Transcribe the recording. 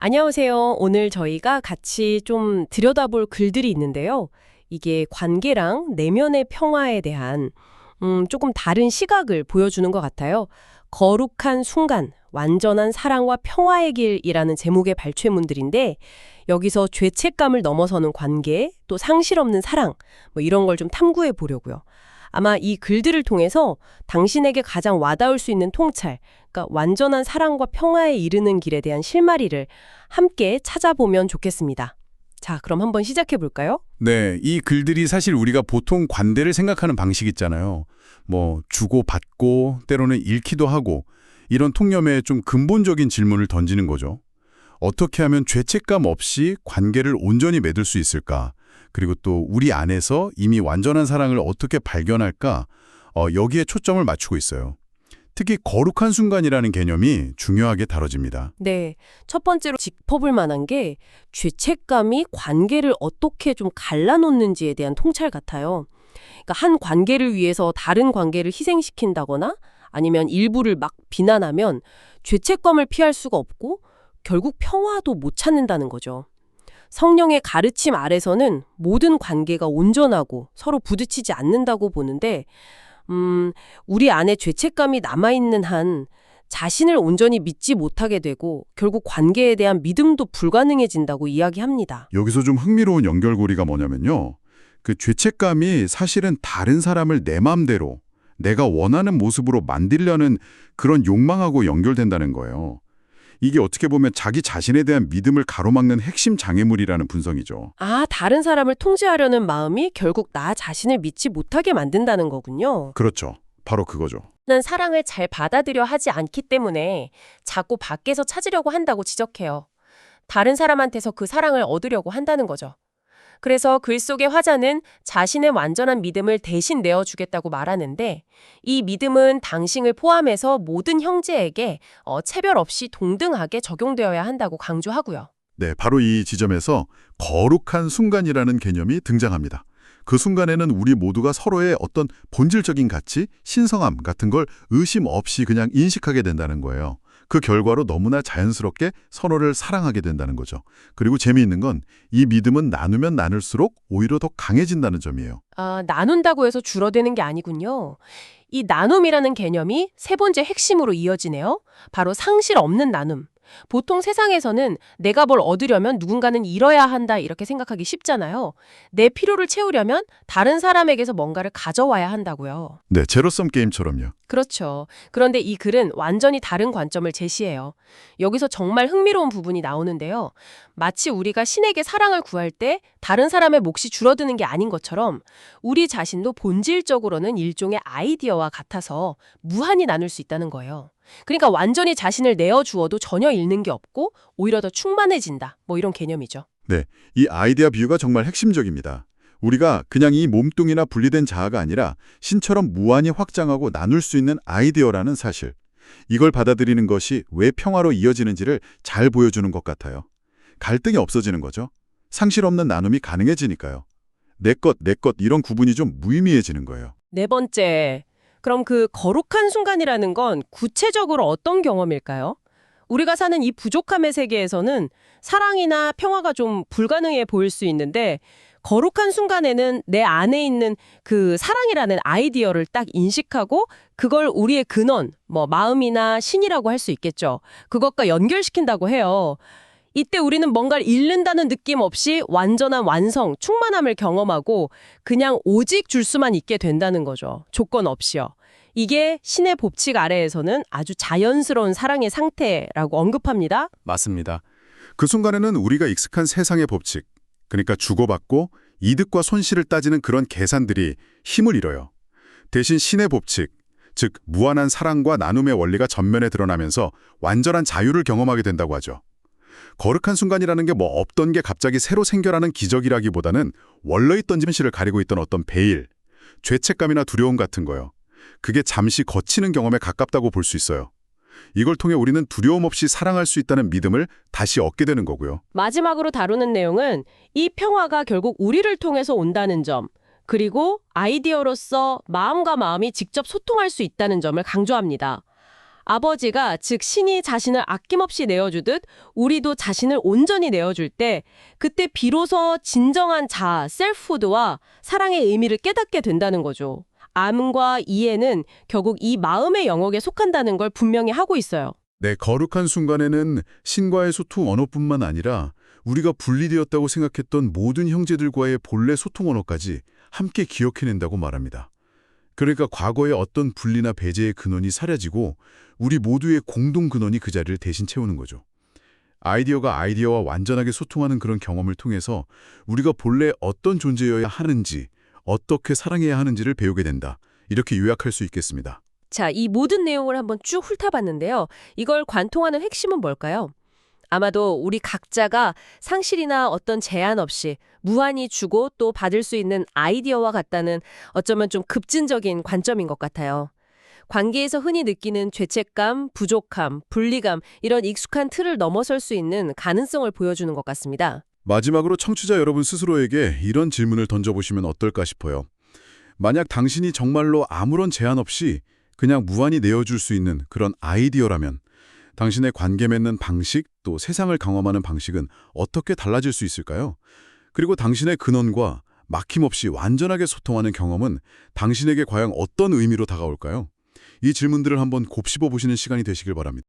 안녕하세요. 오늘 저희가 같이 좀 들여다볼 글들이 있는데요. 이게 관계랑 내면의 평화에 대한 조금 다른 시각을 보여주는 것 같아요. 거룩한 순간, 완전한 사랑과 평화의 길이라는 제목의 발췌문들인데 여기서 죄책감을 넘어서는 관계, 또 상실 없는 사랑, 뭐 이런 걸 좀 탐구해 보려고요. 아마 이 글들을 통해서 당신에게 가장 와닿을 수 있는 통찰, 그러니까 완전한 사랑과 평화에 이르는 길에 대한 실마리를 함께 찾아보면 좋겠습니다. 자, 그럼 한번 시작해 볼까요? 네, 이 글들이 사실 우리가 보통 관대를 생각하는 방식 있잖아요. 뭐 주고받고 때로는 잃기도 하고 이런 통념에 좀 근본적인 질문을 던지는 거죠. 어떻게 하면 죄책감 없이 관계를 온전히 맺을 수 있을까? 그리고 또 우리 안에서 이미 완전한 사랑을 어떻게 발견할까? 여기에 초점을 맞추고 있어요. 특히 거룩한 순간이라는 개념이 중요하게 다뤄집니다. 네, 첫 번째로 짚어볼 만한 게 죄책감이 관계를 어떻게 좀 갈라놓는지에 대한 통찰 같아요. 그러니까 한 관계를 위해서 다른 관계를 희생시킨다거나 아니면 일부를 막 비난하면 죄책감을 피할 수가 없고 결국 평화도 못 찾는다는 거죠. 성령의 가르침 아래서는 모든 관계가 온전하고 서로 부딪히지 않는다고 보는데 우리 안에 죄책감이 남아있는 한 자신을 온전히 믿지 못하게 되고 결국 관계에 대한 믿음도 불가능해진다고 이야기합니다. 여기서 좀 흥미로운 연결고리가 뭐냐면요. 그 죄책감이 사실은 다른 사람을 내 맘대로 내가 원하는 모습으로 만들려는 그런 욕망하고 연결된다는 거예요. 이게 어떻게 보면 자기 자신에 대한 믿음을 가로막는 핵심 장애물이라는 분석이죠. 아, 다른 사람을 통제하려는 마음이 결국 나 자신을 믿지 못하게 만든다는 거군요. 그렇죠. 바로 그거죠. 는 사랑을 잘 받아들여 하지 않기 때문에 자꾸 밖에서 찾으려고 한다고 지적해요. 다른 사람한테서 그 사랑을 얻으려고 한다는 거죠. 그래서 글 속의 화자는 자신의 완전한 믿음을 대신 내어주겠다고 말하는데 이 믿음은 당신을 포함해서 모든 형제에게 차별 없이 동등하게 적용되어야 한다고 강조하고요. 네, 바로 이 지점에서 거룩한 순간이라는 개념이 등장합니다. 그 순간에는 우리 모두가 서로의 어떤 본질적인 가치, 신성함 같은 걸 의심 없이 그냥 인식하게 된다는 거예요. 그 결과로 너무나 자연스럽게 서로를 사랑하게 된다는 거죠. 그리고 재미있는 건 이 믿음은 나누면 나눌수록 오히려 더 강해진다는 점이에요. 아, 나눈다고 해서 줄어드는 게 아니군요. 이 나눔이라는 개념이 세 번째 핵심으로 이어지네요. 바로 상실 없는 나눔. 보통 세상에서는 내가 뭘 얻으려면 누군가는 잃어야 한다 이렇게 생각하기 쉽잖아요. 내 필요를 채우려면 다른 사람에게서 뭔가를 가져와야 한다고요. 네, 제로섬 게임처럼요. 그렇죠. 그런데 이 글은 완전히 다른 관점을 제시해요. 여기서 정말 흥미로운 부분이 나오는데요. 마치 우리가 신에게 사랑을 구할 때 다른 사람의 몫이 줄어드는 게 아닌 것처럼 우리 자신도 본질적으로는 일종의 아이디어와 같아서 무한히 나눌 수 있다는 거예요. 그러니까 완전히 자신을 내어주어도 전혀 잃는 게 없고 오히려 더 충만해진다. 뭐 이런 개념이죠. 네, 이 아이디어 비유가 정말 핵심적입니다. 우리가 그냥 이 몸뚱이나 분리된 자아가 아니라 신처럼 무한히 확장하고 나눌 수 있는 아이디어라는 사실. 이걸 받아들이는 것이 왜 평화로 이어지는지를 잘 보여주는 것 같아요. 갈등이 없어지는 거죠. 상실 없는 나눔이 가능해지니까요. 내 것, 내 것 이런 구분이 좀 무의미해지는 거예요. 네 번째, 그럼 그 거룩한 순간이라는 건 구체적으로 어떤 경험일까요? 우리가 사는 이 부족함의 세계에서는 사랑이나 평화가 좀 불가능해 보일 수 있는데 거룩한 순간에는 내 안에 있는 그 사랑이라는 아이디어를 딱 인식하고 그걸 우리의 근원, 뭐 마음이나 신이라고 할 수 있겠죠. 그것과 연결시킨다고 해요. 이때 우리는 뭔가를 잃는다는 느낌 없이 완전한 완성, 충만함을 경험하고 그냥 오직 줄 수만 있게 된다는 거죠. 조건 없이요. 이게 신의 법칙 아래에서는 아주 자연스러운 사랑의 상태라고 언급합니다. 맞습니다. 그 순간에는 우리가 익숙한 세상의 법칙, 그러니까 주고받고 이득과 손실을 따지는 그런 계산들이 힘을 잃어요. 대신 신의 법칙, 즉 무한한 사랑과 나눔의 원리가 전면에 드러나면서 완전한 자유를 경험하게 된다고 하죠. 거룩한 순간이라는 게 뭐 없던 게 갑자기 새로 생겨나는 기적이라기보다는 원래 있던 진실을 가리고 있던 어떤 베일, 죄책감이나 두려움 같은 거요. 그게 잠시 거치는 경험에 가깝다고 볼 수 있어요. 이걸 통해 우리는 두려움 없이 사랑할 수 있다는 믿음을 다시 얻게 되는 거고요. 마지막으로 다루는 내용은 이 평화가 결국 우리를 통해서 온다는 점, 그리고 아이디어로서 마음과 마음이 직접 소통할 수 있다는 점을 강조합니다. 아버지가 즉 신이 자신을 아낌없이 내어주듯 우리도 자신을 온전히 내어줄 때 그때 비로소 진정한 자아, 셀프후드와 사랑의 의미를 깨닫게 된다는 거죠. 암과 이해는 결국 이 마음의 영역에 속한다는 걸 분명히 하고 있어요. 네, 거룩한 순간에는 신과의 소통 언어뿐만 아니라 우리가 분리되었다고 생각했던 모든 형제들과의 본래 소통 언어까지 함께 기억해낸다고 말합니다. 그러니까 과거의 어떤 분리나 배제의 근원이 사라지고 우리 모두의 공동 근원이 그 자리를 대신 채우는 거죠. 아이디어가 아이디어와 완전하게 소통하는 그런 경험을 통해서 우리가 본래 어떤 존재여야 하는지, 어떻게 사랑해야 하는지를 배우게 된다. 이렇게 요약할 수 있겠습니다. 자, 이 모든 내용을 한번 쭉 훑어봤는데요. 이걸 관통하는 핵심은 뭘까요? 아마도 우리 각자가 상실이나 어떤 제한 없이 무한히 주고 또 받을 수 있는 아이디어와 같다는 어쩌면 좀 급진적인 관점인 것 같아요. 관계에서 흔히 느끼는 죄책감, 부족함, 분리감 이런 익숙한 틀을 넘어설 수 있는 가능성을 보여주는 것 같습니다. 마지막으로 청취자 여러분 스스로에게 이런 질문을 던져보시면 어떨까 싶어요. 만약 당신이 정말로 아무런 제한 없이 그냥 무한히 내어줄 수 있는 그런 아이디어라면 당신의 관계 맺는 방식 또 세상을 경험하는 방식은 어떻게 달라질 수 있을까요? 그리고 당신의 근원과 막힘없이 완전하게 소통하는 경험은 당신에게 과연 어떤 의미로 다가올까요? 이 질문들을 한번 곱씹어 보시는 시간이 되시길 바랍니다.